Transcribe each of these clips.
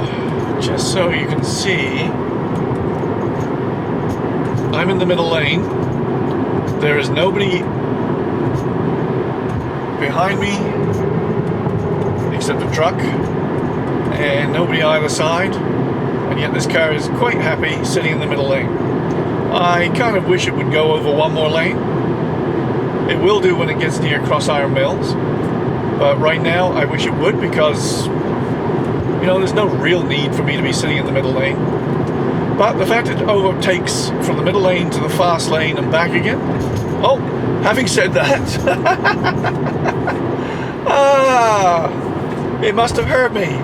Now, just so you can see, I'm in the middle lane. There is nobody behind me except a truck, and nobody either side, and yet this car is quite happy sitting in the middle lane. I kind of wish it would go over one more lane. It will do when it gets near Cross Iron Mills, but right now I wish it would, because you know, there's no real need for me to be sitting in the middle lane. But the fact it overtakes from the middle lane to the fast lane and back again. Oh, having said that, it must have hurt me.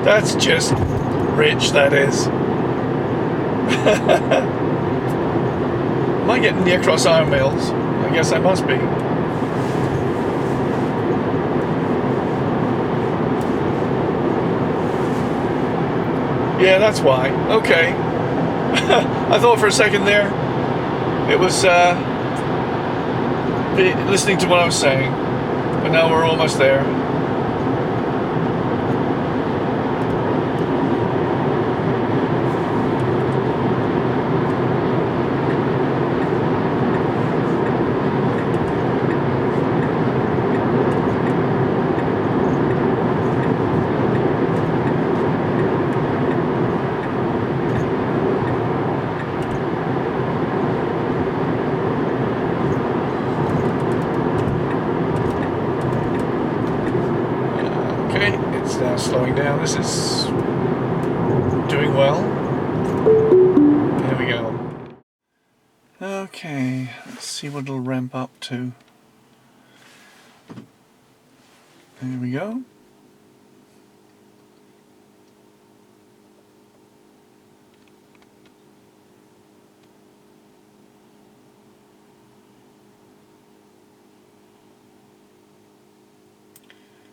That's just rich, that is. Am I getting near Cross Iron Mills? I guess I must be. Yeah, that's why. Okay. I thought for a second there it was listening to what I was saying, but now we're almost there. Now slowing down. This is doing well. Here we go. Okay, let's see what it'll ramp up to. There we go.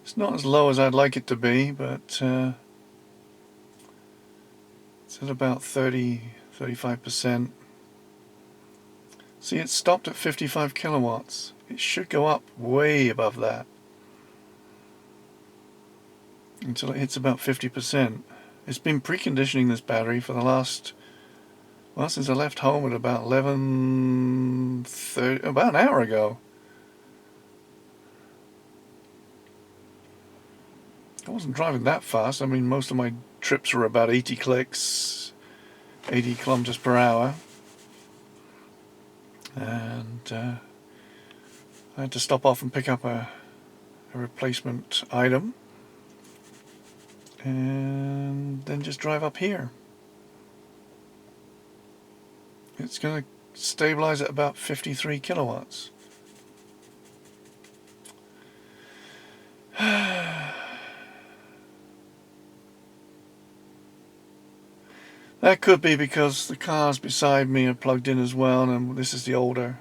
It's not as low as I'd like it to be, but it's at about 35%. See, it stopped at 55 kilowatts. It should go up way above that until it hits about 50%. It's been preconditioning this battery for the last, well, since I left home at about 11:30, about an hour ago. I wasn't driving that fast. I mean, most of my trips were about 80 clicks, 80 kilometers per hour. And I had to stop off and pick up a replacement item. And then just drive up here. It's going to stabilize at about 53 kilowatts. That could be because the cars beside me are plugged in as well, and this is the older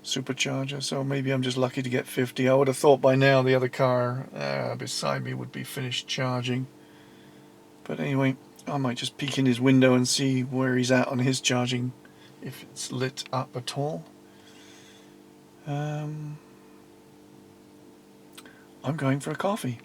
Supercharger, so maybe I'm just lucky to get 50. I would have thought by now the other car beside me would be finished charging. But anyway, I might just peek in his window and see where he's at on his charging, if it's lit up at all. I'm going for a coffee.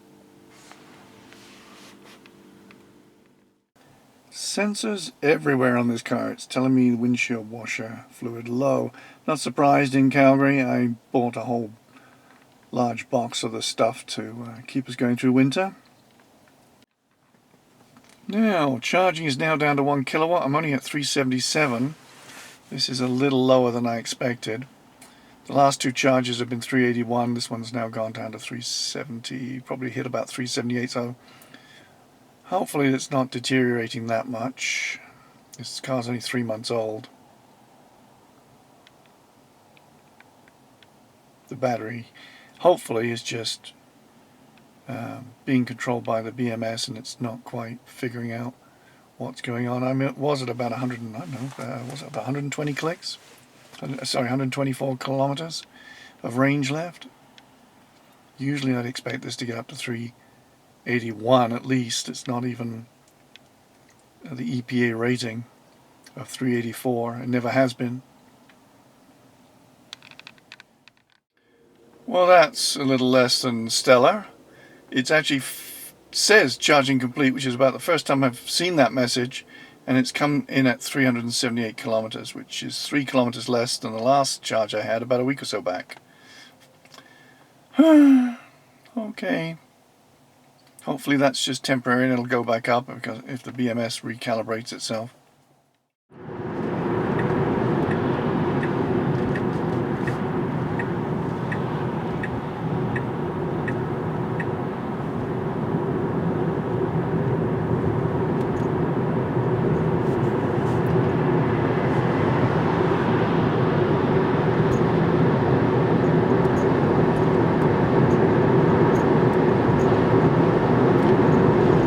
Sensors everywhere on this car. It's telling me the windshield washer fluid low. Not surprised in Calgary. I bought a whole large box of the stuff to keep us going through winter. Now, charging is now down to 1 kilowatt. I'm only at 377. This is a little lower than I expected. The last two charges have been 381. This one's now gone down to 370. Probably hit about 378. So hopefully it's not deteriorating that much. This car's only 3 months old. The battery hopefully is just being controlled by the BMS, and it's not quite figuring out what's going on. I mean, it was at about 100, I don't know, was it about 120 clicks? Sorry, 124 kilometers of range left. Usually I'd expect this to get up to 381 at least. It's not even the EPA rating of 384. It never has been. Well, that's a little less than stellar. It's actually says charging complete, which is about the first time I've seen that message, and it's come in at 378 kilometers, which is 3 kilometers less than the last charge I had about a week or so back. Okay. Hopefully that's just temporary and it'll go back up because if the BMS recalibrates itself.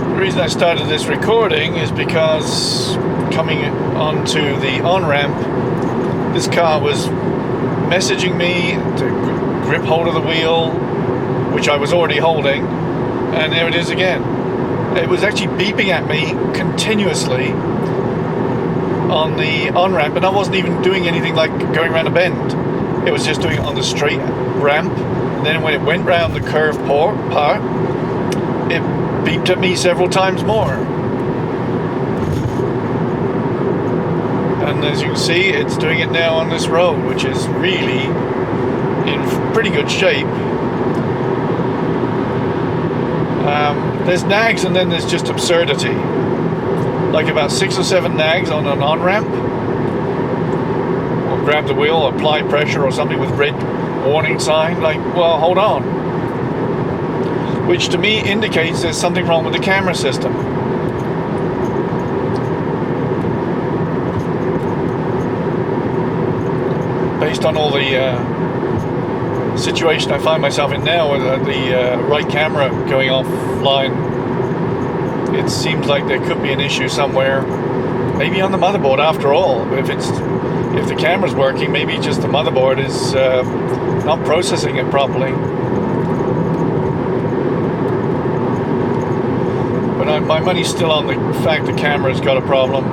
The reason I started this recording is because coming onto the on-ramp, this car was messaging me to grip hold of the wheel, which I was already holding, and there it is again. It was actually beeping at me continuously on the on-ramp, and I wasn't even doing anything like going around a bend. It was just doing it on the straight ramp, and then when it went round the curved part, it beeped at me several times more. And as you can see, it's doing it now on this road, which is really in pretty good shape. There's nags and then there's just absurdity. Like about 6 or 7 nags on an on-ramp. Or grab the wheel, apply pressure or something with red warning sign. Like, well, hold on. Which to me indicates there's something wrong with the camera system. Based on all the situation I find myself in now with the right camera going offline, it seems like there could be an issue somewhere, maybe on the motherboard after all. If the camera's working, maybe just the motherboard is not processing it properly. But my money's still on the fact the camera's got a problem.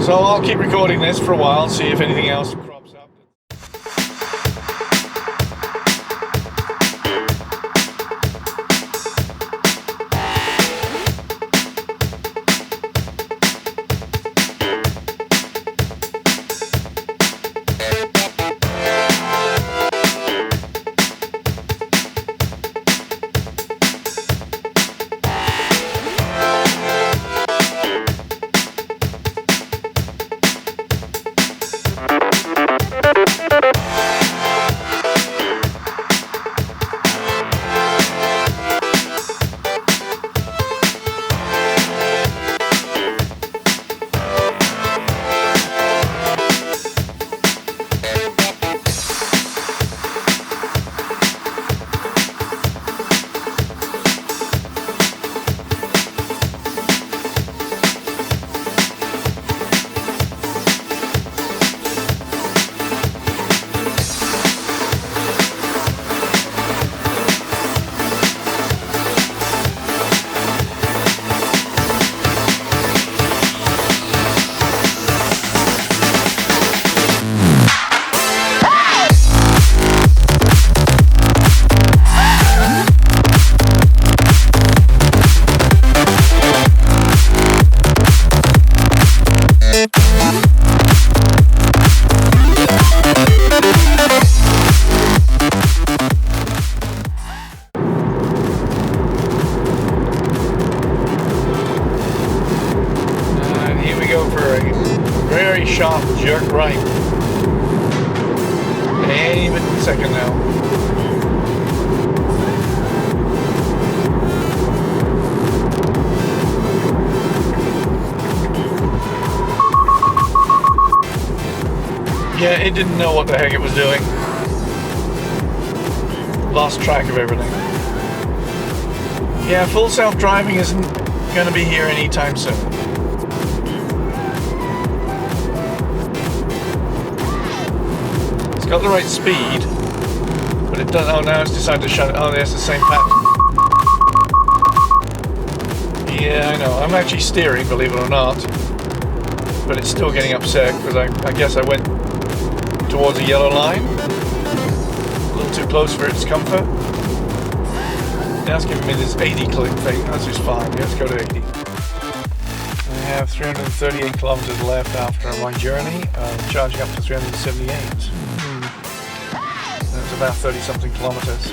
So I'll keep recording this for a while and see if anything else crops up. Sharp jerk right. Any second now. Yeah, it didn't know what the heck it was doing. Lost track of everything. Yeah, full self-driving isn't going to be here anytime soon. Got the right speed, but it does. Oh, now it's decided to shut it. Oh, there's the same pattern. Yeah, I know. I'm actually steering, believe it or not. But it's still getting upset because I guess I went towards a yellow line. A little too close for its comfort. Now it's giving me this 80 click thing. That's just fine. Let's go to 80. I have 338 kilometers left after my journey. Charging up to 378. That's about 30 something kilometers.